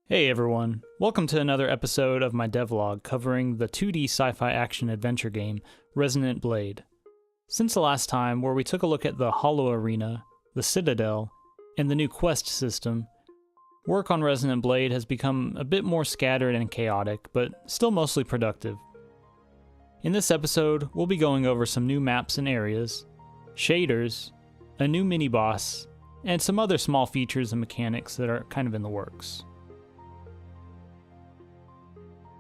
Hey everyone, welcome to another episode of my devlog covering the 2D sci-fi action-adventure game, Resonant Blade. Since the last time, where we took a look at the Hollow Arena, the Citadel, and the new quest system, work on Resonant Blade has become a bit more scattered and chaotic, but still mostly productive. In this episode, we'll be going over some new maps and areas, shaders, a new mini-boss, and some other small features and mechanics that are kind of in the works.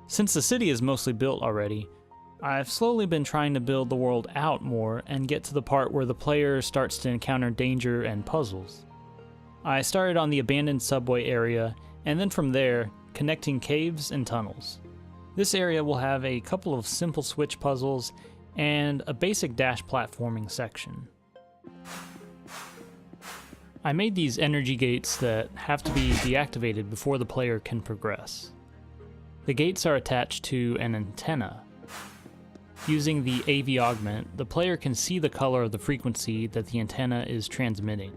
Since the city is mostly built already, I've slowly been trying to build the world out more and get to the part where the player starts to encounter danger and puzzles. I started on the abandoned subway area, and then from there, connecting caves and tunnels. This area will have a couple of simple switch puzzles and a basic dash platforming section. I made these energy gates that have to be deactivated before the player can progress. The gates are attached to an antenna. Using the AV augment, the player can see the color of the frequency that the antenna is transmitting.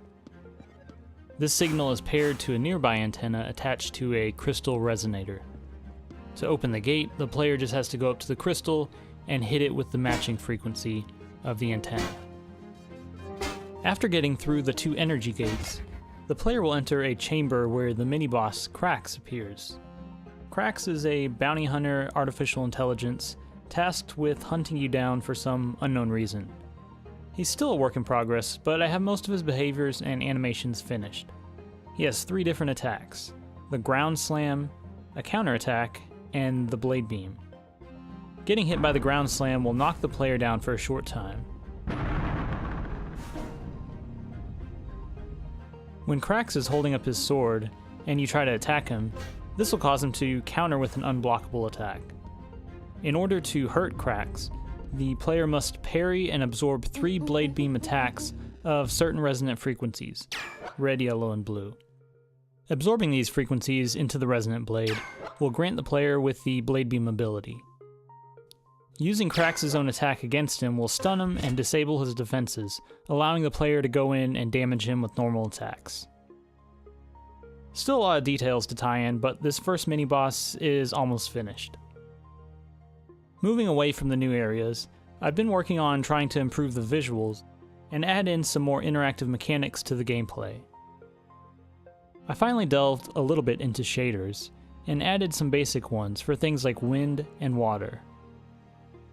This signal is paired to a nearby antenna attached to a crystal resonator. To open the gate, the player just has to go up to the crystal and hit it with the matching frequency of the antenna. After getting through the two energy gates, the player will enter a chamber where the mini-boss Krax appears. Krax is a bounty hunter artificial intelligence tasked with hunting you down for some unknown reason. He's still a work in progress, but I have most of his behaviors and animations finished. He has 3 different attacks: the ground slam, a counterattack, and the blade beam. Getting hit by the ground slam will knock the player down for a short time. When Krax is holding up his sword, and you try to attack him, this will cause him to counter with an unblockable attack. In order to hurt Krax, the player must parry and absorb 3 blade beam attacks of certain resonant frequencies, red, yellow, and blue. Absorbing these frequencies into the resonant blade will grant the player with the blade beam ability. Using Krax's own attack against him will stun him and disable his defenses, allowing the player to go in and damage him with normal attacks. Still a lot of details to tie in, but this first mini-boss is almost finished. Moving away from the new areas, I've been working on trying to improve the visuals and add in some more interactive mechanics to the gameplay. I finally delved a little bit into shaders and added some basic ones for things like wind and water.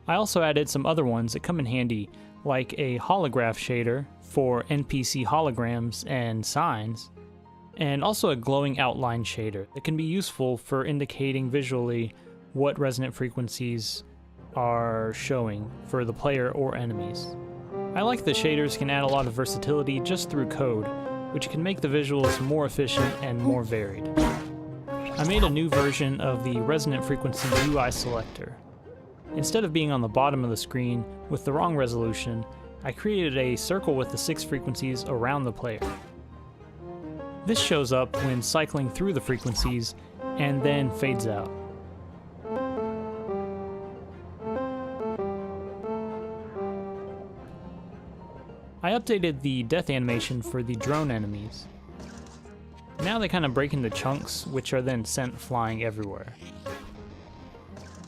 I also added some other ones that come in handy, like a holograph shader for NPC holograms and signs, and also a glowing outline shader that can be useful for indicating visually what resonant frequencies are showing for the player or enemies. I like that shaders can add a lot of versatility just through code, which can make the visuals more efficient and more varied. I made a new version of the resonant frequency UI selector. Instead of being on the bottom of the screen with the wrong resolution, I created a circle with the 6 frequencies around the player. This shows up when cycling through the frequencies and then fades out. I updated the death animation for the drone enemies. Now they kind of break into chunks, which are then sent flying everywhere.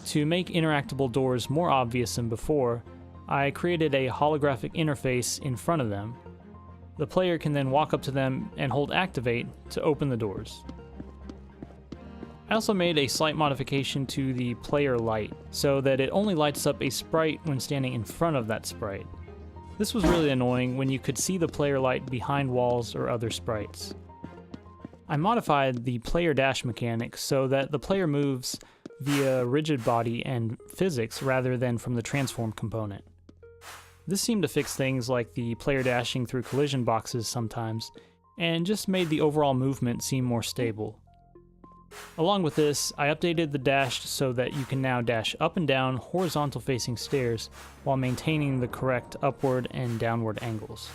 To make interactable doors more obvious than before, I created a holographic interface in front of them. The player can then walk up to them and hold Activate to open the doors. I also made a slight modification to the player light so that it only lights up a sprite when standing in front of that sprite. This was really annoying when you could see the player light behind walls or other sprites. I modified the player dash mechanic so that the player moves via rigid body and physics rather than from the transform component. This seemed to fix things like the player dashing through collision boxes sometimes, and just made the overall movement seem more stable. Along with this, I updated the dash so that you can now dash up and down horizontal facing stairs while maintaining the correct upward and downward angles.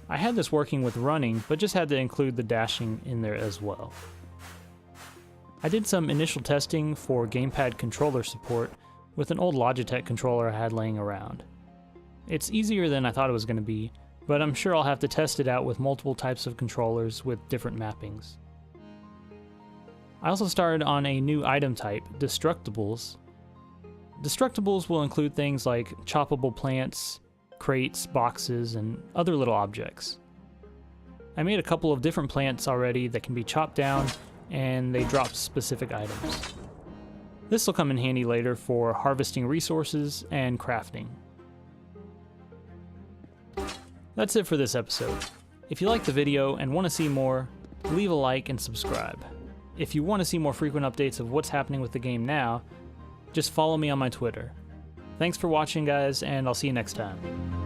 I had this working with running, but just had to include the dashing in there as well. I did some initial testing for Gamepad controller support with an old Logitech controller I had laying around. It's easier than I thought it was going to be, but I'm sure I'll have to test it out with multiple types of controllers with different mappings. I also started on a new item type, destructibles. Destructibles will include things like choppable plants, crates, boxes, and other little objects. I made a couple of different plants already that can be chopped down, and they drop specific items. This will come in handy later for harvesting resources and crafting. That's it for this episode. If you liked the video and want to see more, leave a like and subscribe. If you want to see more frequent updates of what's happening with the game now, just follow me on my Twitter. Thanks for watching, guys, and I'll see you next time.